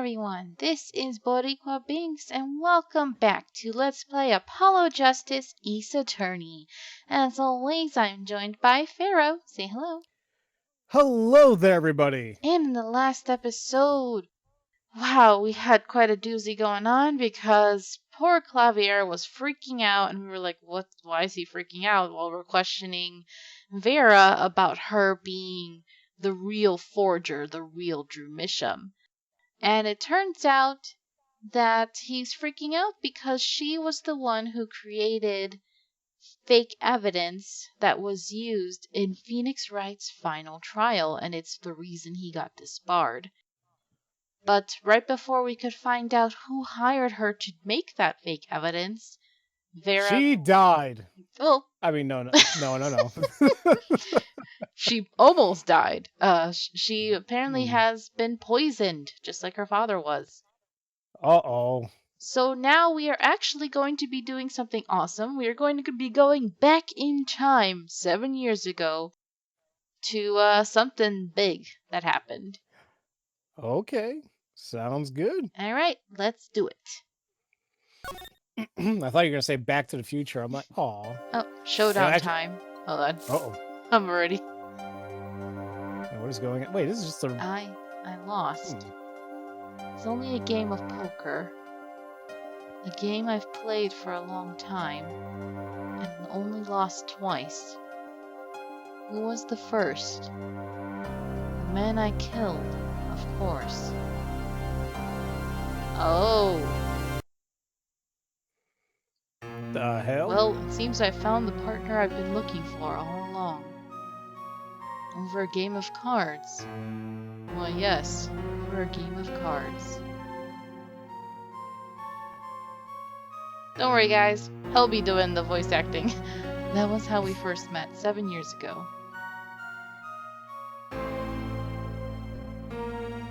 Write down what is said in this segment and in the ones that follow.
everyone, this is Boricua Binks, and welcome back to Let's Play Apollo Justice Ace Attorney. As always, I'm joined by Pharaoh. Say hello. Hello there, everybody. And in the last episode, wow, we had quite a doozy going on because poor Clavier was freaking out, and we were like, what? Why is he freaking out? Well, we're questioning Vera about her being the real forger, the real Drew Misham. And it turns out that he's freaking out because she was the one who created fake evidence that was used in Phoenix Wright's final trial, and it's the reason he got disbarred. But right before we could find out who hired her to make that fake evidence, Vera... She died. Well... I mean, no. She almost died. She apparently has been poisoned, just like her father was. Uh-oh. So now we are actually going to be doing something awesome. We are going to be going back in time 7 years ago to something big that happened. Okay. Sounds good. All right, let's do it. I thought you were going to say Back to the Future. I'm like, aw. Oh, showdown time. Hold on. Uh-oh. I'm ready. What is going on? Wait, this is just a... I lost. It's only a game of poker. A game I've played for a long time. And only lost twice. Who was the first? The man I killed, of course. Oh. The hell? Well, it seems I found the partner I've been looking for all along. Over a game of cards. Well, yes, over a game of cards. Don't worry, guys. He'll be doing the voice acting. That was how we first met 7 years ago.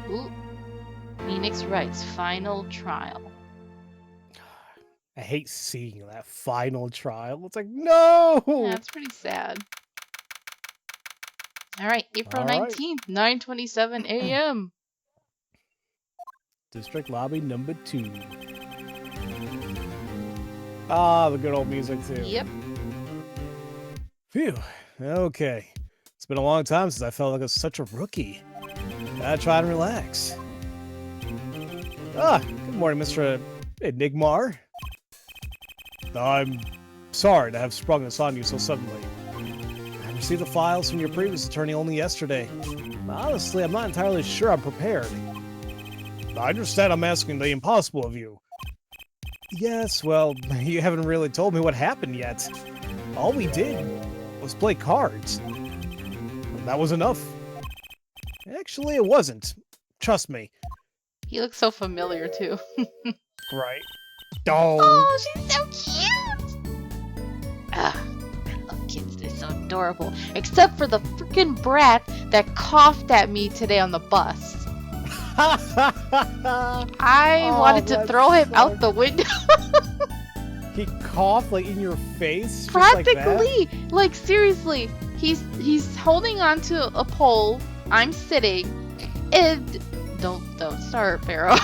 Ooh. Phoenix Wright's final trial. I hate seeing that final trial. It's like, no! Yeah, it's pretty sad. Alright, April 19th, 9:27 a.m. District Lobby number 2. Ah, the good old music, too. Yep. Phew. Okay. It's been a long time since I felt like I was such a rookie. Gotta try and relax. Ah, good morning, Mr. Enigmar. I'm sorry to have sprung this on you so suddenly. I received the files from your previous attorney only yesterday. Honestly, I'm not entirely sure I'm prepared. I understand I'm asking the impossible of you. Yes, well, you haven't really told me what happened yet. All we did was play cards. That was enough. Actually, it wasn't. Trust me. He looks so familiar, too. Right. Oh, she's so cute! Ah, I love kids. They're so adorable. Except for the freaking brat that coughed at me today on the bus. I wanted to throw him out the window. He coughed like in your face? Practically! Like seriously. He's holding onto a pole. I'm sitting. And don't start, Pharaoh.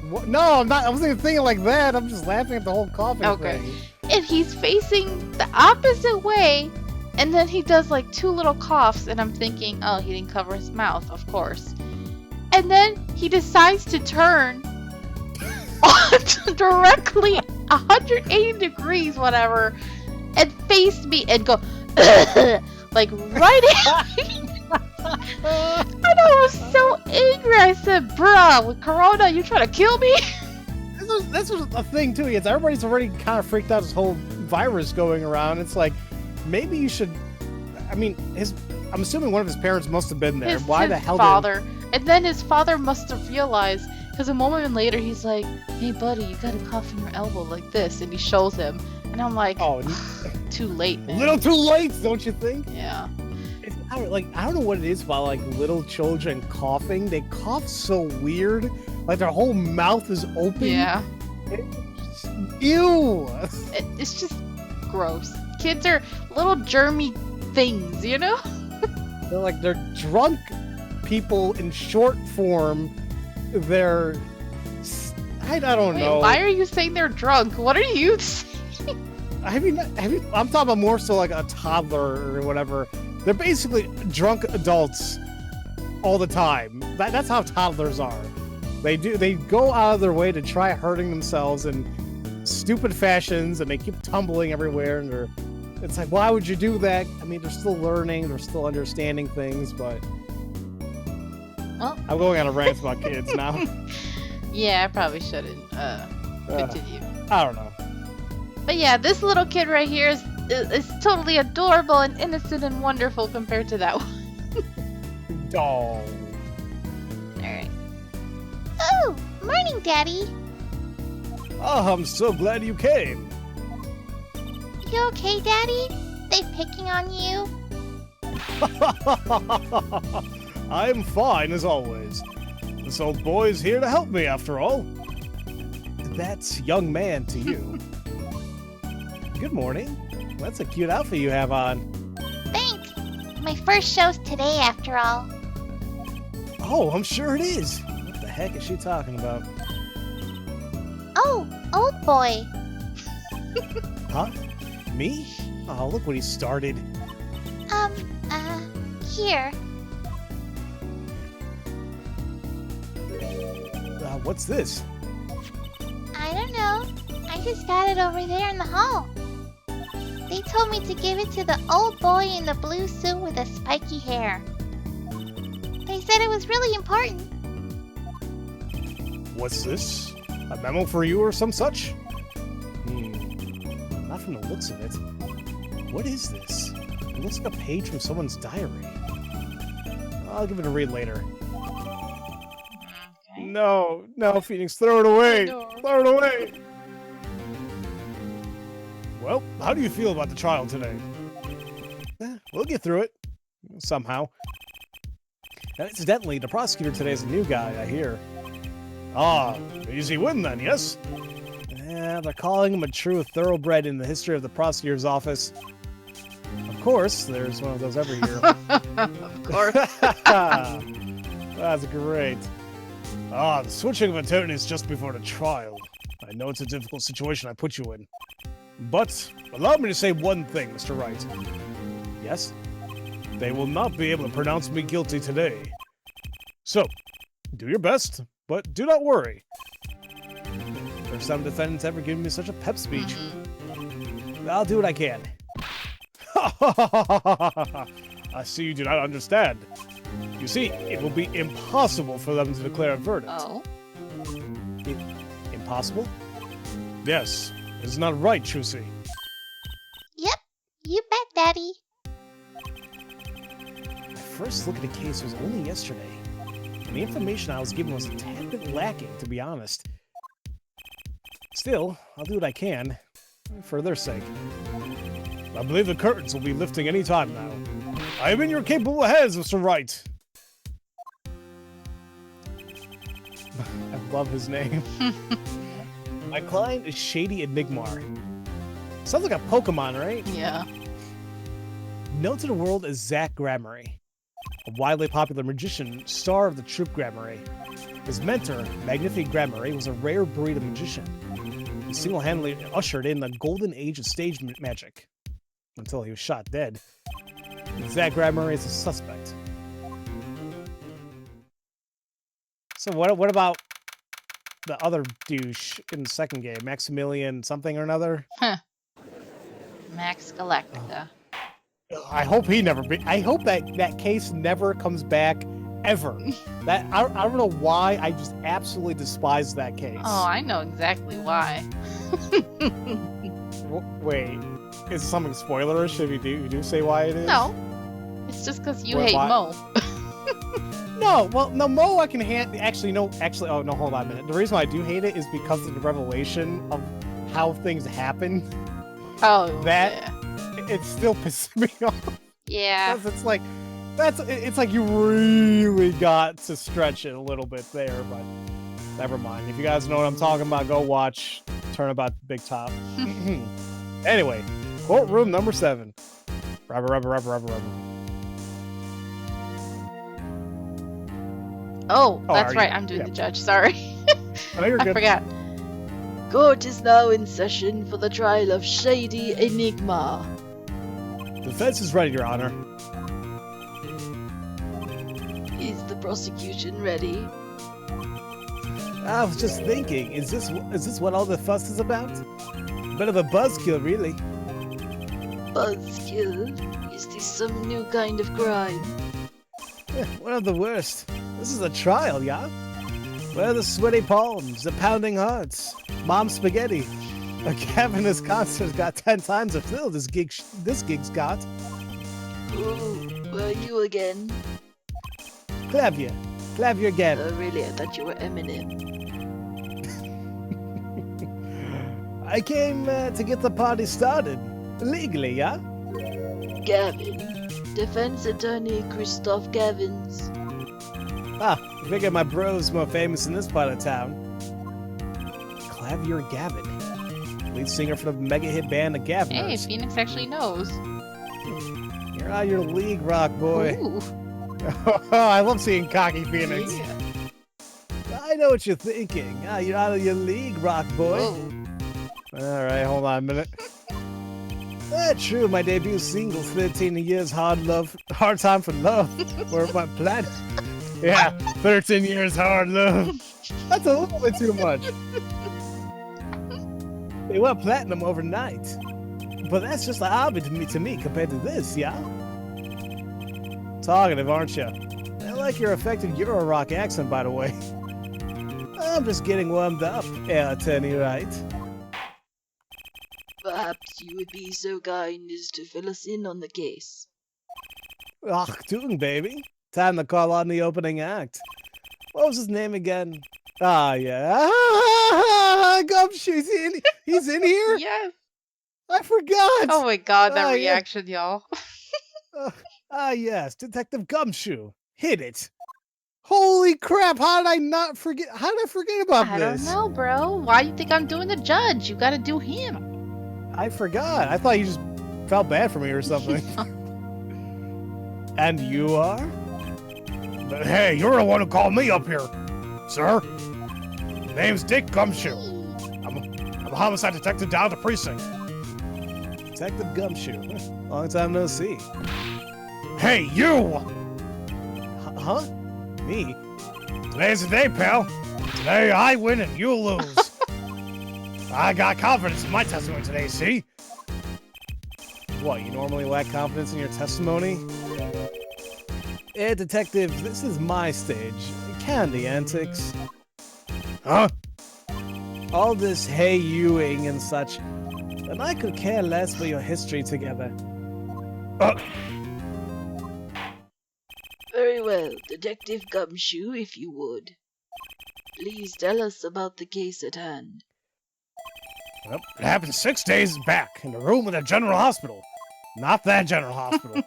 What? No, I'm not. I wasn't even thinking like that. I'm just laughing at the whole coughing thing. And he's facing the opposite way, and then he does like 2 little coughs, and I'm thinking, oh, he didn't cover his mouth, of course. And then he decides to turn directly 180 degrees, whatever, and face me and go like right at me. And I was so angry. I said, bruh, with Corona, you trying to kill me? This was a thing, too. It's everybody's already kind of freaked out this whole virus going around. It's like, maybe you should... I mean, I'm assuming one of his parents must have been there. Why the hell father. And then his father must have realized, because a moment later, he's like, hey, buddy, you got a cough in your elbow like this. And he shows him. And I'm like, oh, too late, man. A little too late, don't you think? Yeah. I don't know what it is about like little children coughing. They cough so weird, like their whole mouth is open. Yeah. Ew. It's just gross. Kids are little germy things, you know? They're drunk people in short form they're... I don't Wait, know. why are you saying they're drunk? What are you saying? I mean, I'm talking about more so like a toddler or whatever. They're basically drunk adults all the time. That's how toddlers are. They go out of their way to try hurting themselves in stupid fashions, and they keep tumbling everywhere. And it's like, why would you do that? I mean, they're still learning, they're still understanding things, but Well, I'm going on a rant about kids now. yeah, I probably shouldn't continue. I don't know. But yeah, this little kid right here is totally adorable and innocent and wonderful compared to that one. Oh. Alright. Oh, morning, Daddy. Oh, I'm so glad you came. You okay, Daddy? They picking on you? I'm fine as always. This old boy is here to help me after all. That's young man to you. Good morning. That's a cute outfit you have on. Thanks. My first show's today, after all. Oh, I'm sure it is. What the heck is she talking about? Oh, old boy. Huh? Me? Oh, look what he started. Here. What's this? I don't know. I just got it over there in the hall. They told me to give it to the old boy in the blue suit with the spiky hair. They said it was really important. What's this? A memo for you or some such? Not from the looks of it. What is this? It looks like a page from someone's diary. I'll give it a read later. Okay. No, Phoenix, throw it away! No. Throw it away! Well, how do you feel about the trial today? We'll get through it. Somehow. And incidentally, the prosecutor today is a new guy, I hear. Ah, easy win then, yes? Yeah, they're calling him a true thoroughbred in the history of the prosecutor's office. Of course, there's one of those every year. Of course. That's great. Ah, the switching of attorneys just before the trial. I know it's a difficult situation I put you in. But allow me to say one thing, Mr. Wright. Yes? They will not be able to pronounce me guilty today. So, do your best, but do not worry. First time defendant's ever given me such a pep speech. I'll do what I can. I see you do not understand. You see, it will be impossible for them to declare a verdict. Oh. Impossible? Yes. Isn't that right, Chusi? Yep, you bet, Daddy. My first look at the case was only yesterday, and the information I was given was a tad bit lacking, to be honest. Still, I'll do what I can, for their sake. I believe the curtains will be lifting any time now. I am in your capable hands, Mr. Wright. I love his name. My client is Shady Enigmar. Sounds like a Pokemon, right? Yeah. Known to the world as Zach Gramarye, a widely popular magician, star of the troupe Gramarye. His mentor, Magnifique Gramarye, was a rare breed of magician. He single-handedly ushered in the golden age of stage magic, until he was shot dead. Zach Gramarye is a suspect. So what about the other douche in the second game, Maximilian something or another? Max Galactica. I hope he never I hope that case never comes back ever. That I don't know why, I just absolutely despise that case. Oh, I know exactly why. Wait, is something spoilerish if you do say why it is? No. It's just because you Why- hate why- Mo. No, Mo I can actually, oh no, hold on a minute. The reason why I do hate it is because of the revelation of how things happen. Oh, That- yeah. It still pisses me off. Yeah. Because it's like you really got to stretch it a little bit there, but never mind. If you guys know what I'm talking about, go watch Turnabout Big Top. Anyway, courtroom number 7. Rubber. Oh, Oh, that's are right. you? I'm doing Yeah. the judge. Sorry. Oh, you're I good. forgot. Court is now in session for the trial of Shady Enigma. Defense is ready, Your Honor. Is the prosecution ready? I was just thinking, is this what all the fuss is about? Bit of a buzzkill, really. Buzzkill? Is this some new kind of crime? One of the worst. This is a trial, yeah? Where are the sweaty palms, the pounding hearts, mom's spaghetti? A cavernous concert's got 10 times the thrill this gig's got. Who were you again? Clavier again. Oh, really? I thought you were Eminem. I came to get the party started. Legally, yeah? Gavin. Defense attorney Christoph Gavins. Ah, figure my bro's more famous in this part of town. Clavier Gavin. Lead singer for the mega hit band The Hey, Gaviners. Phoenix actually knows. You're out of your league, rock boy. Ooh. I love seeing cocky Phoenix. Yeah. I know what you're thinking. Ah, you're out of your league, rock boy. Whoa. Alright, hold on a minute. True, my debut single, 13 years hard time for love. Or my planet. Yeah, 13 years hard love. That's a little bit too much. They went platinum overnight. But that's just a hobby to me compared to this, yeah? Talkative, aren't you? I like your affected Euro rock accent, by the way. I'm just getting warmed up, Attorney Wright. Perhaps you would be so kind as to fill us in on the case. Ach, doing, baby. Time to call on the opening act. What was his name again? Ah, yeah. Gumshoe, he's in here? Yes. I forgot! Oh my god, that Oh, yeah. reaction, y'all. Yes, Detective Gumshoe. Hit it. Holy crap, how did I forget about I this? don't know, bro. Why do you think I'm doing the judge? You gotta do him. I forgot. I thought you just felt bad for me or something. And you are? But hey, you're the one who called me up here, sir. Name's Dick Gumshoe. I'm a homicide detective down at the precinct. Detective Gumshoe. Long time no see. Hey, you! Huh? Me? Today's the day, pal. Today I win and you lose. I got confidence in my testimony today, see? What, you normally lack confidence in your testimony? Hey, detective, this is my stage. Candy antics. Huh? All this hey youing and such. And I could care less for your history together. Very well, Detective Gumshoe, if you would. Please tell us about the case at hand. Well, it happened 6 days back in a room at a general hospital. Not that general hospital.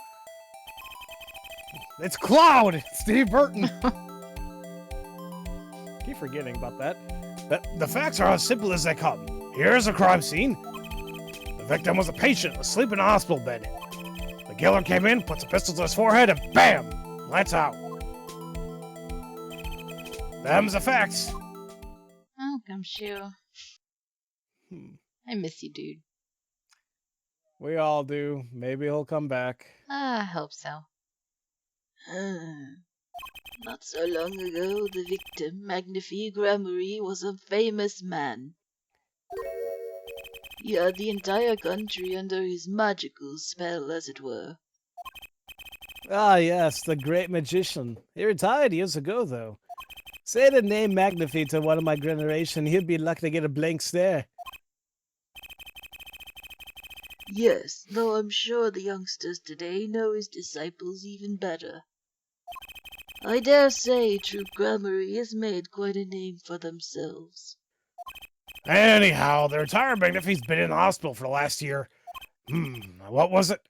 It's Cloud! Steve Burton! Keep forgetting about that. The facts are as simple as they come. Here's a crime scene. The victim was a patient asleep in a hospital bed. The killer came in, puts a pistol to his forehead, and BAM! Lights out. Them's the facts. Oh, Gumshoe. I miss you, dude. We all do. Maybe he'll come back. I hope so. Not so long ago, the victim, Magnifique Gramery, was a famous man. He had the entire country under his magical spell, as it were. Ah, yes, the great magician. He retired years ago, though. Say the name Magnifique to one of my generation, he'd be lucky to get a blank stare. Yes, though I'm sure the youngsters today know his disciples even better. I dare say Troop Gramery has made quite a name for themselves. Anyhow, the retired Magnifique's been in the hospital for the last year. What was it?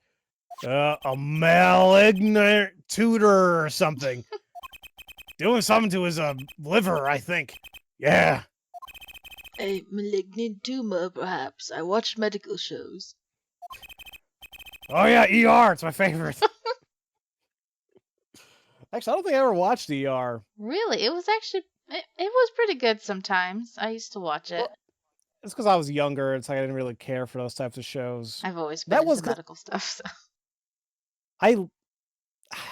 A malignant tutor or something. Doing something to his liver, I think. Yeah. A malignant tumor, perhaps. I watch medical shows. Oh yeah, ER, it's my favorite. Actually, I don't think I ever watched ER. Really? It was actually it was pretty good sometimes. I used to watch it. Well, it's because I was younger. It's like I didn't really care for those types of shows. I've always been That into was 'cause medical stuff. So. I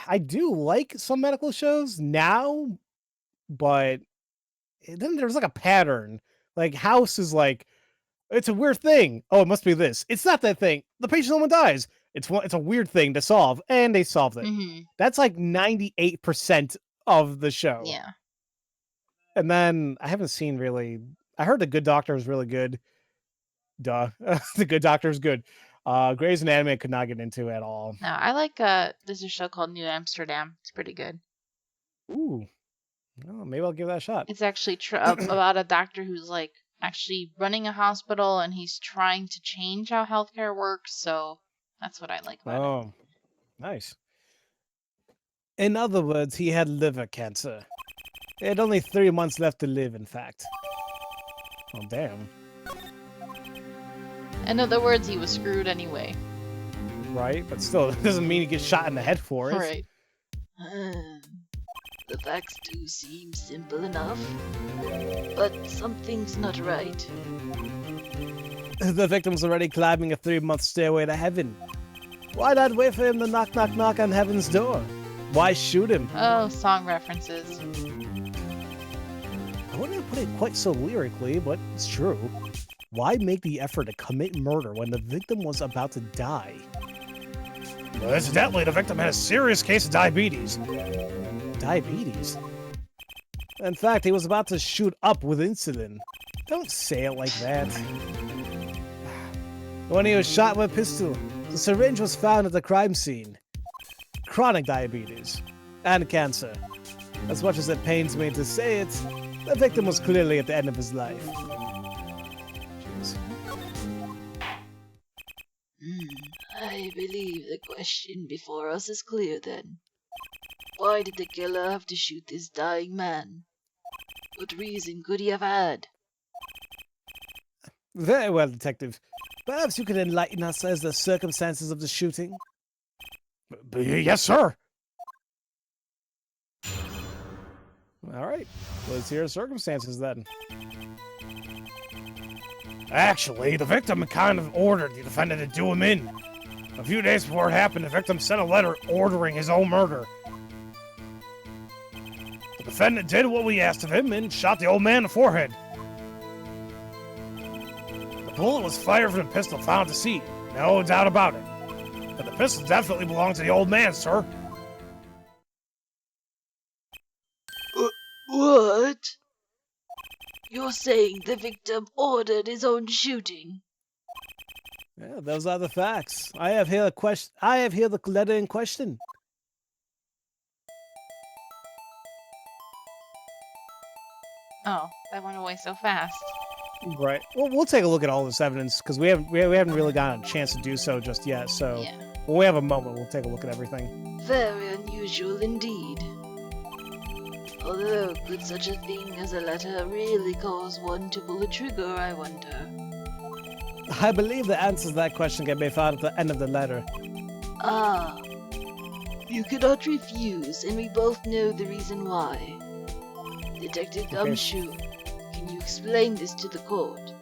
I do like some medical shows now, but then there's like a pattern. Like House is like, it's a weird thing. Oh, it must be this. It's not that thing. The patient woman dies. It's a weird thing to solve, and they solved it. Mm-hmm. That's like 98% of the show. Yeah. And then I haven't seen really. I heard The Good Doctor is really good. Duh, The Good Doctor is good. Grey's Anatomy I could not get into at all. No, I like there's a show called New Amsterdam. It's pretty good. Ooh, well, maybe I'll give that a shot. It's actually about a doctor who's like actually running a hospital and he's trying to change how healthcare works. So that's what I like about it. Oh, nice. In other words, he had liver cancer. He had only 3 months left to live, in fact. Oh, damn. In other words, he was screwed anyway. Right? But still, it doesn't mean he gets shot in the head for it. Right. The facts do seem simple enough, but something's not right. The victim's already climbing a 3-month stairway to heaven. Why not wait for him to knock, knock, knock on heaven's door? Why shoot him? Oh, song references. I wouldn't put it quite so lyrically, but it's true. Why make the effort to commit murder when the victim was about to die? Well, incidentally, the victim had a serious case of diabetes. Diabetes? In fact, he was about to shoot up with insulin. Don't say it like that. When he was shot with a pistol, the syringe was found at the crime scene. Chronic diabetes. And cancer. As much as it pains me to say it, the victim was clearly at the end of his life. Jeez. I believe the question before us is clear then. Why did the killer have to shoot this dying man? What reason could he have had? Very well, Detective. Perhaps you could enlighten us as the circumstances of the shooting? Yes, sir. All right. Let's hear the circumstances then. Actually, the victim kind of ordered the defendant to do him in. A few days before it happened, the victim sent a letter ordering his own murder. The defendant did what we asked of him and shot the old man in the forehead. The bullet was fired from the pistol found at the scene, no doubt about it. But the pistol definitely belonged to the old man, sir. What? You're saying the victim ordered his own shooting? Yeah, those are the facts. I have here the letter in question. Oh, that went away so fast. Right. Well, we'll take a look at all this evidence because we haven't really gotten a chance to do so just yet. So Yeah. when we have a moment, we'll take a look at everything. Very unusual indeed. Although, could such a thing as a letter really cause one to pull a trigger, I wonder? I believe the answer to that question can be found at the end of the letter. Ah. You cannot refuse, and we both know the reason why. Detective Gumshoe, can you explain this to the court?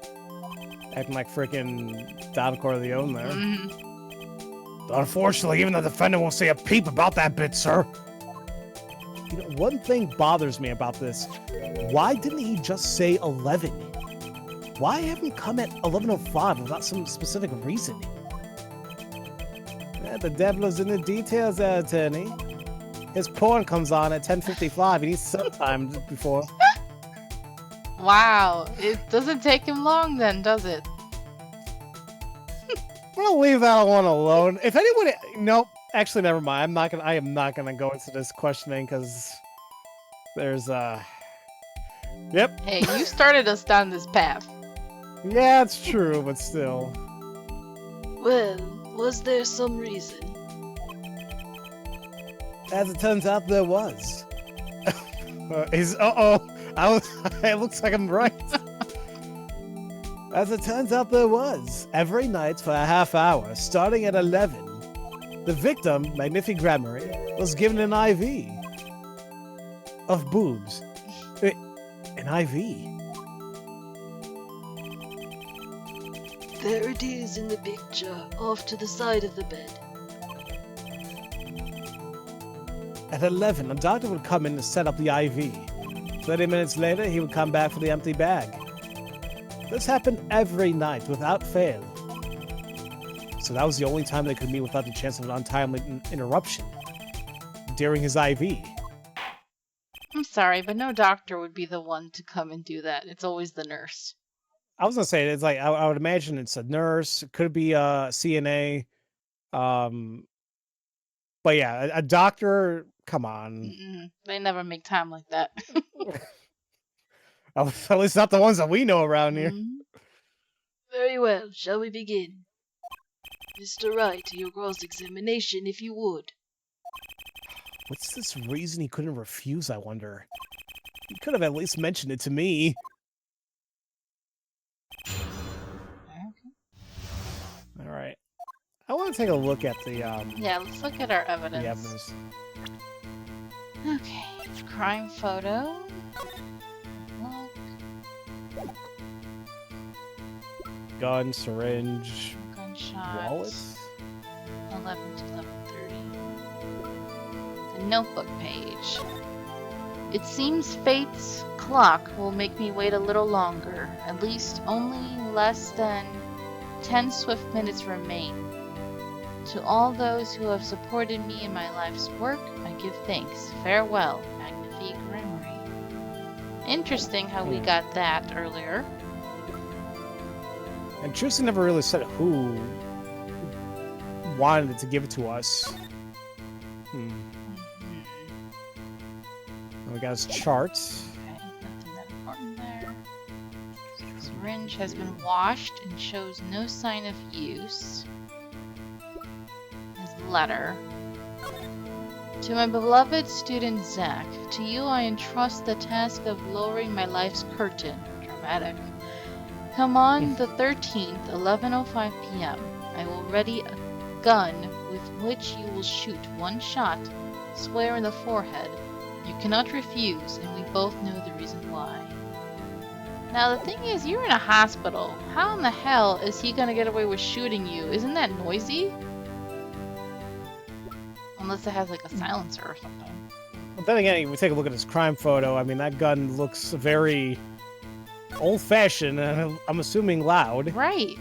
Acting like freaking Don Corleone there. Mhm. Unfortunately, even the defendant won't say a peep about that bit, sir. You know, one thing bothers me about this. Why didn't he just say 11? Why have him come at 11:05 without some specific reason? Yeah, the devil is in the details there, attorney. His porn comes on at 10:55. He needs some time before. Wow, it doesn't take him long then, does it? We'll leave that one alone. If anyone, nope. Actually, never mind. I am not gonna go into this questioning because there's Yep. Hey, you started us down this path. Yeah, it's true, but still. Well, was there some reason? As it turns out, there was. It looks like I'm right. As it turns out, there was. Every night for a half hour, starting at 11, the victim, Magnific Grammary, was given an IV. of boobs. An IV. There it is in the picture, off to the side of the bed. At 11, a doctor would come in to set up the IV. 30 minutes later, he would come back for the empty bag. This happened every night, without fail. So that was the only time they could meet without the chance of an untimely interruption. During his IV. I'm sorry, but no doctor would be the one to come and do that. It's always the nurse. I was gonna say, it's like, I would imagine it's a nurse, it could be a CNA, but yeah, a doctor, come on. Mm-mm. They never make time like that. At least not the ones that we know around here. Mhm. Very well, shall we begin? Mr. Wright, your cross-examination, if you would. What's this reason he couldn't refuse, I wonder? He could have at least mentioned it to me. Alright. I want to take a look at the, Yeah, let's look at our evidence. the evidence. Okay, crime photo. Look, Gun, syringe, gunshot. wallet? 11 to 11:30. The notebook page. It seems fate's clock will make me wait a little longer. At least only less than 10 swift minutes remain. To all those who have supported me in my life's work, I give thanks. Farewell, Magnifique Grammary. Interesting how we got that earlier. And Tristan never really said who wanted to give it to us. And we got his chart. Okay, nothing that important there. Syringe has been washed and shows no sign of use. His letter. To my beloved student Zach, to you I entrust the task of lowering my life's curtain. Dramatic. Come on the 13th, 11:05 p.m. I will ready a gun with which you will shoot one shot, square in the forehead. You cannot refuse, and we both know the reason why. Now the thing is, you're in a hospital. How in the hell is he gonna get away with shooting you? Isn't that noisy? Unless it has like a silencer or something. But then again, if we take a look at his crime photo, I mean, that gun looks very old-fashioned, and I'm assuming loud. Right.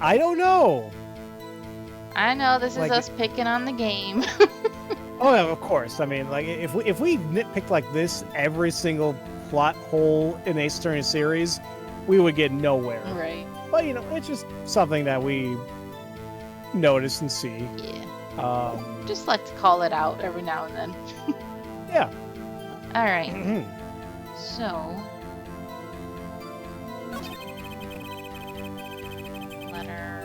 I don't know. I know this is Like- us picking on the game. Oh, yeah, of course. I mean, like, if we nitpicked like this every single plot hole in Ace Attorney series, we would get nowhere. Right. But, you know, it's just something that we notice and see. Yeah. Just like to call it out every now and then. Yeah. Alright. Mhm. So. Letter.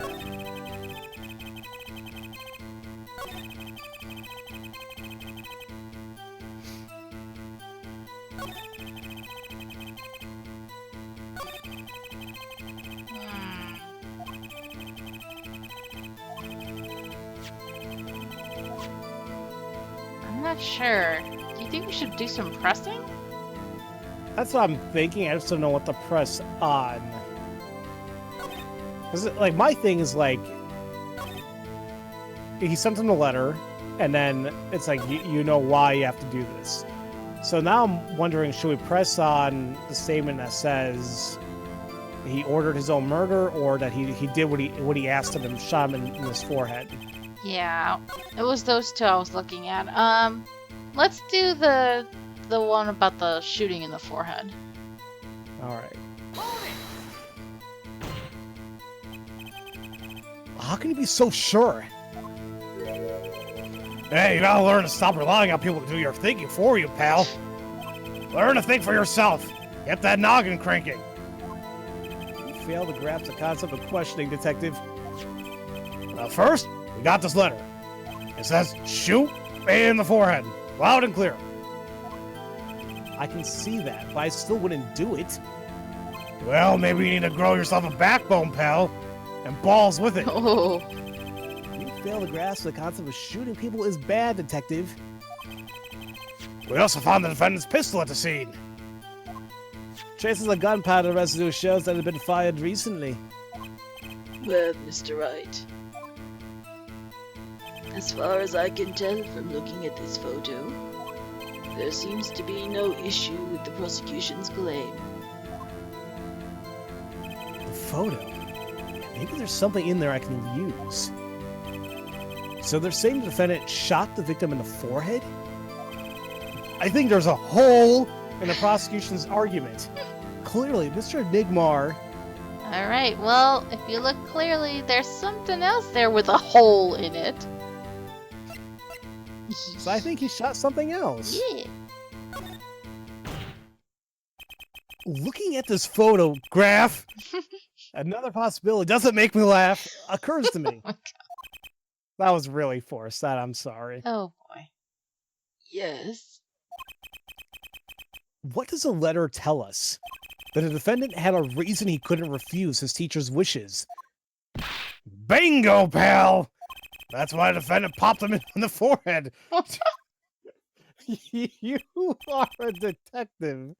I'm not sure. Do you think we should do some pressing? That's what I'm thinking. I just don't know what to press on. 'Cause, like, my thing is, like, he sent him a letter, and then it's like, you know why you have to do this. So now I'm wondering, should we press on the statement that says he ordered his own murder, or that he did what he asked of him, shot him in his forehead? Yeah, it was those two I was looking at. Let's do the one about the shooting in the forehead. All right. How can you be so sure? Hey, you gotta learn to stop relying on people to do your thinking for you, pal. Learn to think for yourself. Get that noggin cranking. You fail to grasp the concept of questioning, detective. First, we got this letter. It says, shoot in the forehead. Loud and clear. I can see that, but I still wouldn't do it. Well, maybe you need to grow yourself a backbone, pal. And balls with it. Oh, You fail to grasp the concept of shooting people is bad, Detective. We also found the defendant's pistol at the scene. Traces of gunpowder residue shows that it had been fired recently. Well, Mr. Wright, as far as I can tell from looking at this photo, there seems to be no issue with the prosecution's claim. The photo? Maybe there's something in there I can use. So they're saying the defendant shot the victim in the forehead? I think there's a hole in the prosecution's argument. Clearly, Mr. Nigmar. Alright, well, if you look clearly, there's something else there with a hole in it. So I think he shot something else. Yeah. Looking at this photo graph, another possibility doesn't make me laugh occurs to me. Oh my God. That was really forced. That I'm sorry. Oh boy. Yes? What does the letter tell us? That the defendant had a reason he couldn't refuse his teacher's wishes. Bingo, pal! That's why the defendant popped him in the forehead. You are a detective.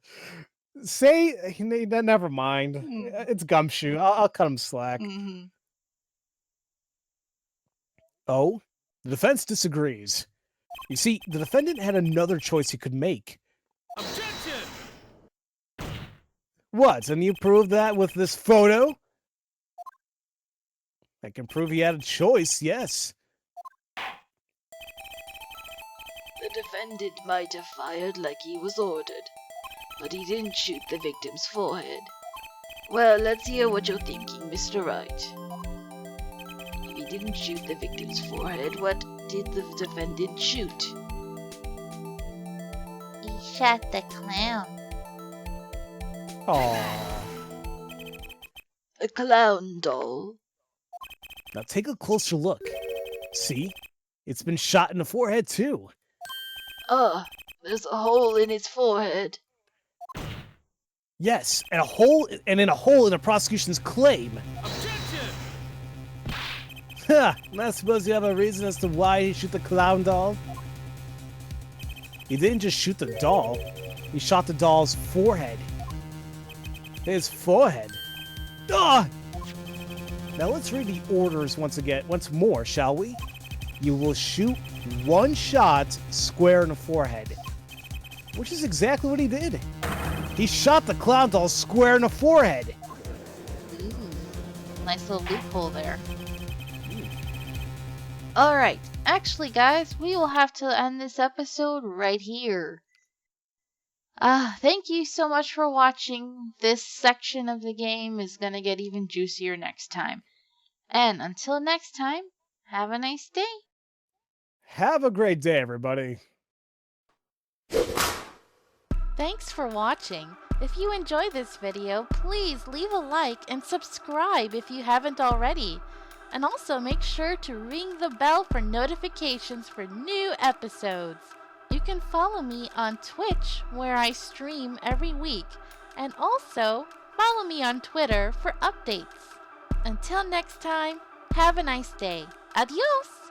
Say, never mind. It's gumshoe. I'll cut him slack. Mm-hmm. Oh, the defense disagrees. You see, the defendant had another choice he could make. Objection! What, and you proved that with this photo? I can prove he had a choice, yes. The defendant might have fired like he was ordered, but he didn't shoot the victim's forehead. Well, let's hear what you're thinking, Mr. Wright. If he didn't shoot the victim's forehead, what did the defendant shoot? He shot the clown. Aww. A clown doll? Now take a closer look. See? It's been shot in the forehead, too. There's a hole in its forehead. Yes, and a hole in the prosecution's claim. Objection! Ha! I suppose you have a reason as to why he shot the clown doll? He didn't just shoot the doll. He shot the doll's forehead. His forehead. Ah! Now let's read the orders once more, shall we? You will shoot one shot square in the forehead. Which is exactly what he did. He shot the clown doll square in the forehead. Ooh, nice little loophole there. Alright, actually guys, we will have to end this episode right here. Thank you so much for watching. This section of the game is gonna get even juicier next time. And until next time, have a nice day. Have a great day, everybody. Thanks for watching. If you enjoyed this video, please leave a like and subscribe if you haven't already. And also make sure to ring the bell for notifications for new episodes. You can follow me on Twitch, where I stream every week, and also follow me on Twitter for updates. Until next time, have a nice day. Adios!